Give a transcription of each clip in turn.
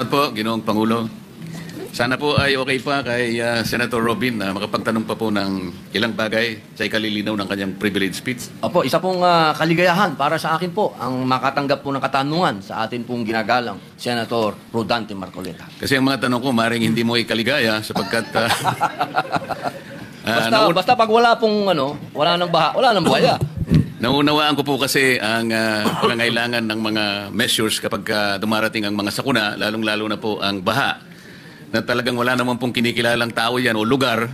Po, Ginoong Pangulo. Sana po ay okay pa kay Senator Robin na makapagtanong pa po ng ilang bagay sa ikalilinaw ng kanyang privilege speech. Opo, isa pong kaligayahan para sa akin po ang makatanggap po ng katanungan sa atin pong ginagalang Senator Rodante Marcoleta. Kasi ang mga tanong ko, maring hindi mo ikaligaya sapagkat... basta pag wala pong wala nang baha, wala nang buhaya. Naunawaan ko po kasi ang pangangailangan ng mga measures kapag dumarating ang mga sakuna, lalong-lalo na po ang baha, na talagang wala naman pong kinikilalang tao yan o lugar,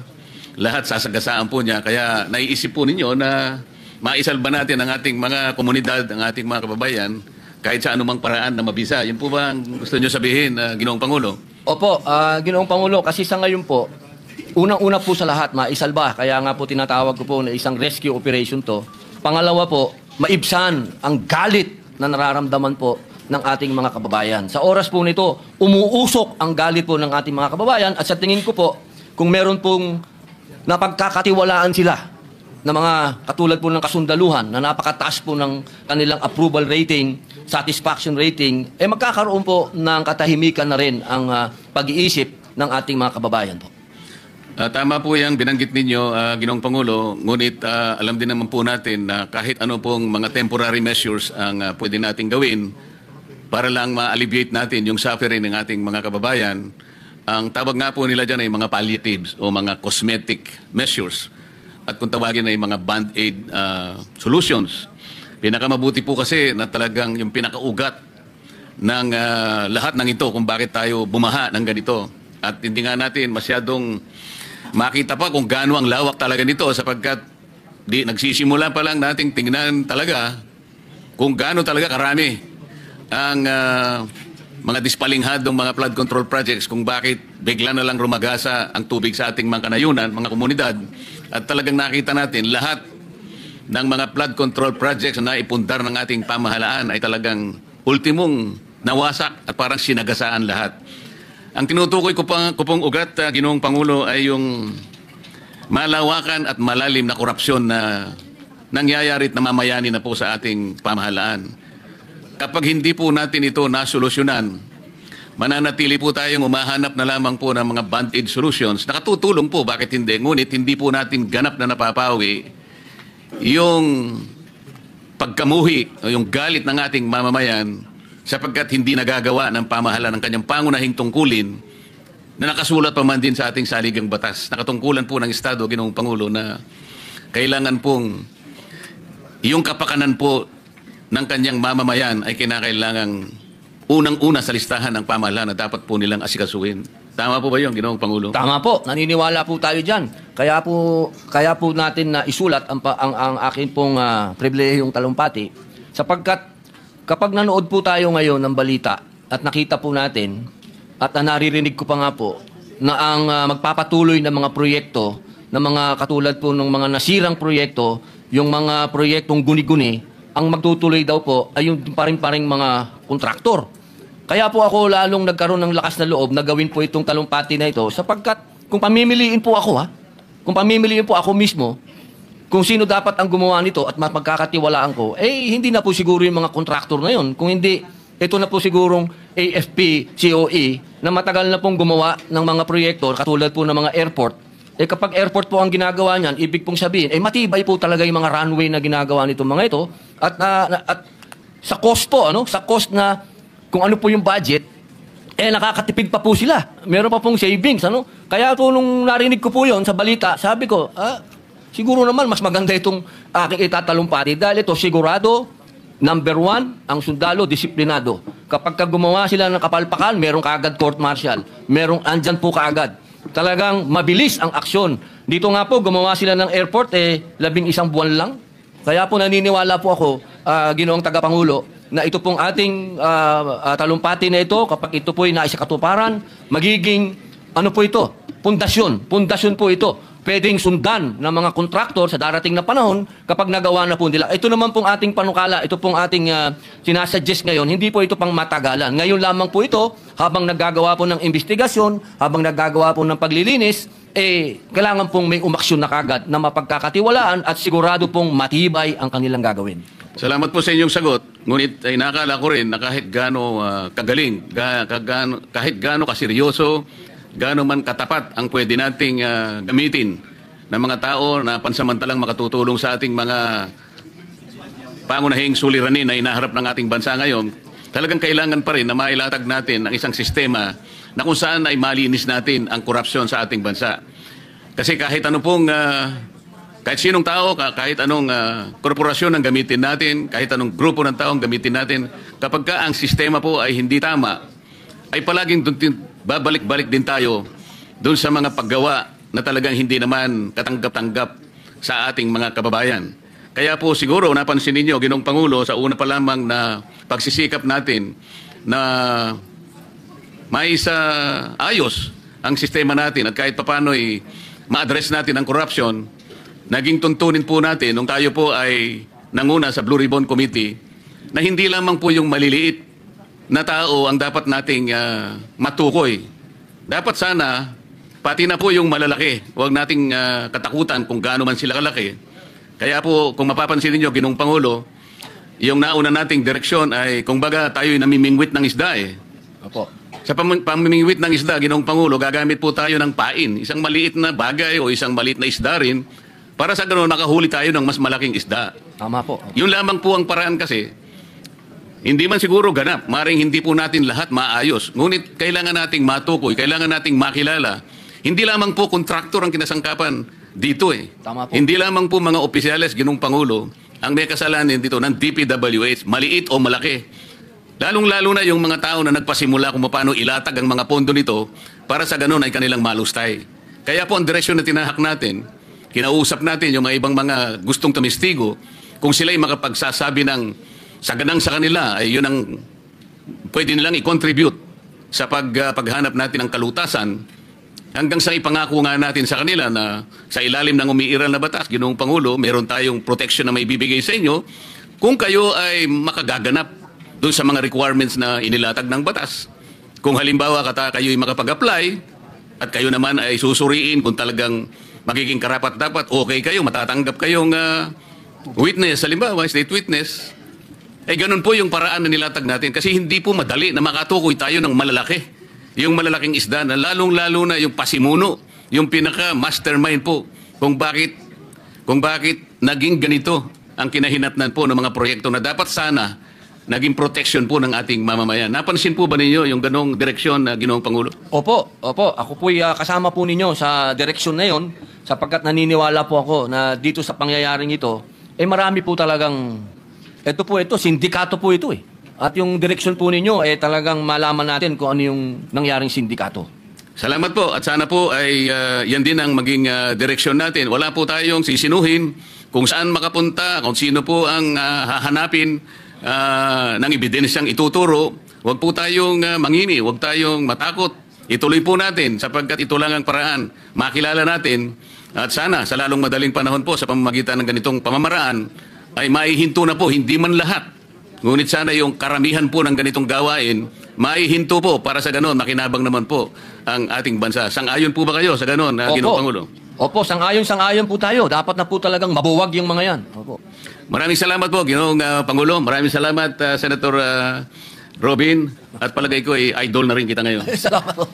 lahat sasagasaan po niya. Kaya naiisip po ninyo na maisalba natin ang ating mga komunidad, ang ating mga kababayan, kahit sa anumang paraan na mabisa. Yun po ba ang gusto nyo sabihin, Ginoong Pangulo? Opo, Ginoong Pangulo, kasi sa ngayon po, unang-una po sa lahat, maisalba. Kaya nga po tinatawag ko po na isang rescue operation to. Pangalawa po, maibsan ang galit na nararamdaman po ng ating mga kababayan. Sa oras po nito, umuusok ang galit po ng ating mga kababayan at sa tingin ko po, kung meron pong napagkakatiwalaan sila na mga katulad po ng kasundaluhan na napakataas po ng kanilang approval rating, satisfaction rating, magkakaroon po ng katahimikan na rin ang pag-iisip ng ating mga kababayan po. Tama po yung binanggit ninyo, Ginoong Pangulo, ngunit alam din naman po natin na kahit ano pong mga temporary measures ang pwede nating gawin para lang ma-alleviate natin yung suffering ng ating mga kababayan, ang tawag nga po nila dyan ay mga palliatives o mga cosmetic measures at kung tawagin ay mga band-aid solutions. Pinakamabuti po kasi na talagang yung pinakaugat ng lahat ng ito kung bakit tayo bumaha ng ganito. At hindi nga natin masyadong makita pa kung gaano ang lawak talaga nito sapagkat nagsisimula pa lang nating tingnan talaga kung gaano talaga karami ang mga dispalinghadong mga flood control projects, kung bakit bigla na lang rumagasa ang tubig sa ating mga kanayunan, mga komunidad. At talagang nakita natin lahat ng mga flood control projects na ipundar ng ating pamahalaan ay talagang ultimong nawasak at parang sinagasaan lahat. Ang tinutukoy ko pong ugat, Ginoong Pangulo, ay yung malawakan at malalim na korupsyon na nangyayari at namamayani na po sa ating pamahalaan. Kapag hindi po natin ito nasolusyonan, mananatili po tayong umahanap na lamang po ng mga band-aid solutions. Nakatutulong po, bakit hindi? Ngunit hindi po natin ganap na napapawi yung pagkamuhi o yung galit ng ating mamamayan sapagkat hindi nagagawa ng pamahalaan ng kanyang pangunahing tungkulin na nakasulat pa man din sa ating saligang batas. Nakatungkulan po ng Estado, Ginoong Pangulo, na kailangan pong yung kapakanan po ng kanyang mamamayan ay kinakailangang unang-una sa listahan ng pamahalaan na dapat po nilang asikasuhin. Tama po ba yun, Ginoong Pangulo? Tama po, naniniwala po tayo dyan. Kaya po natin na isulat ang akin pong pribilehiyong talumpati sapagkat kapag nanood po tayo ngayon ng balita at nakita po natin at naririnig ko pa nga po na ang magpapatuloy ng mga proyekto na mga katulad po ng mga nasirang proyekto, yung mga proyektong guni-guni, ang magtutuloy daw po ay yung paring-paring mga kontraktor. Kaya po ako lalong nagkaroon ng lakas na loob na gawin po itong talumpati na ito sapagkat kung pamimiliin po ako kung pamimiliin po ako mismo, kung sino dapat ang gumawa nito at mapagkakatiwalaan ko, hindi na po siguro yung mga kontraktor na yun. Kung hindi, ito na po sigurong AFP, COE, na matagal na pong gumawa ng mga proyekto katulad po ng mga airport. Kapag airport po ang ginagawa niyan, ibig pong sabihin, matibay po talaga yung mga runway na ginagawa nitong mga ito. At sa cost po, sa cost na kung ano po yung budget, nakakatipid pa po sila. Meron pa pong savings, Kaya po nung narinig ko po yon sa balita, sabi ko, siguro naman mas maganda itong aking itatalumpati dahil ito sigurado, number one, ang sundalo, disiplinado. Kapag gumawa sila ng kapalpakan, merong kaagad court martial. Merong andyan po kaagad. Talagang mabilis ang aksyon. Dito nga po, gumawa sila ng airport, 11 buwan lang. Kaya po naniniwala po ako, Ginoong Tagapangulo, na ito pong ating talumpati na ito, kapag ito po'y naisakatuparan, magiging, po ito? Pundasyon. Pundasyon po ito. Pwedeng sundan ng mga kontraktor sa darating na panahon kapag nagawa na po nila. Ito naman pong ating panukala, ito pong ating sinasuggest ngayon, hindi po ito pang matagalan. Ngayon lamang po ito, habang naggagawa po ng investigasyon, habang naggagawa po ng paglilinis, kailangan pong may umaksyon na kagad na mapagkakatiwalaan at sigurado pong matibay ang kanilang gagawin. Salamat po sa inyong sagot. Ngunit ay nakala ko rin na kahit gaano kagaling, kahit gaano kaseryoso, gaano man katapat ang pwede nating gamitin ng mga tao na pansamantalang makatutulong sa ating mga pangunahing suliranin na inaharap ng ating bansa ngayon, talagang kailangan pa rin na mailatag natin ang isang sistema na kung saan ay malinis natin ang korupsyon sa ating bansa. Kasi kahit ano pong kahit sinong tao, kahit anong korporasyon ang gamitin natin, kahit anong grupo ng tao ang gamitin natin, kapag ka ang sistema po ay hindi tama, ay palaging babalik-balik din tayo doon sa mga paggawa na talagang hindi naman katanggap-tanggap sa ating mga kababayan. Kaya po siguro napansin ninyo, Ginoong Pangulo, sa una pa lamang na pagsisikap natin na ayos ang sistema natin at kahit papano'y ma-address natin ang corruption, naging tuntunin po natin nung tayo po ay nanguna sa Blue Ribbon Committee na hindi lamang po yung maliliit na tao ang dapat nating matukoy. Dapat sana, pati na po yung malalaki. Huwag nating katakutan kung gaano man sila kalaki. Kaya po, kung mapapansin niyo, Ginoong Pangulo, yung nauna nating direksyon ay, kung baga, tayo'y namimingwit ng isda eh. Opo. Sa pamimingwit ng isda, Ginoong Pangulo, gagamit po tayo ng pain. Isang maliit na bagay o isang maliit na isda rin para sa ganoon makahuli tayo ng mas malaking isda. Tama po. Yun lamang po ang paraan kasi. Hindi man siguro ganap, maring hindi po natin lahat maayos. Ngunit kailangan nating matukoy, kailangan nating makilala. Hindi lamang po kontraktor ang kinasangkapan dito eh. Tama po. Hindi lamang po mga opisyales, Ginoong Pangulo, ang may kasalanan dito ng DPWH, maliit o malaki. Lalong-lalo na yung mga tao na nagpasimula kung paano ilatag ang mga pondo nito para sa ganoon ay kanilang malustay. Kaya po ang direksyon na tinahak natin, kinausap natin yung mga ibang mga gustong tumistigo, kung sila'y makapagsasabi ng saganang sa kanila, ay yun ang pwede nilang i-contribute sa paghanap natin ng kalutasan, hanggang sa ipangako nga natin sa kanila na sa ilalim ng umiiral na batas, Ginoong Pangulo, meron tayong protection na may bibigay sa inyo kung kayo ay makagaganap doon sa mga requirements na inilatag ng batas. Kung halimbawa kayo'y makapag-apply at kayo naman ay susuriin kung talagang magiging karapat-dapat, okay kayo, matatanggap kayong witness, halimbawa, state witness, ay ganun po yung paraan na nilatag natin. Kasi hindi po madali na makatukoy tayo ng malalaki. Yung malalaking isda na lalong-lalo na yung pasimuno, yung pinaka-mastermind po kung bakit naging ganito ang kinahinatnan po ng mga proyekto na dapat sana naging protection po ng ating mamamayan. Napansin po ba ninyo yung ganong direksyon na Ginoong Pangulo? Opo. Ako po'y kasama po ninyo sa direksyon na yon sapagkat naniniwala po ako na dito sa pangyayaring ito, marami po talagang, ito, sindikato po ito eh. At yung direksyon po ninyo, talagang malaman natin kung ano yung nangyaring sindikato. Salamat po. At sana po ay yan din ang maging direksyon natin. Wala po tayong sisinuhin kung saan makapunta, kung sino po ang hahanapin ng ebidensyang ituturo. Huwag po tayong mangini, huwag tayong matakot. Ituloy po natin sapagkat ito lang ang paraan. Makilala natin at sana sa lalong madaling panahon po sa pamamagitan ng ganitong pamamaraan ay maihinto na po, hindi man lahat. Ngunit sana yung karamihan po ng ganitong gawain, maihinto po para sa ganon, makinabang naman po ang ating bansa. Sang-ayon po ba kayo sa ganon, Ginoong Pangulo? Opo, sang-ayon po tayo. Dapat na po talagang mabuwag yung mga yan. Opo. Maraming salamat po, Ginoong Pangulo. Maraming salamat, Senator Robin. At palagay ko, idol na rin kita ngayon. Salamat po.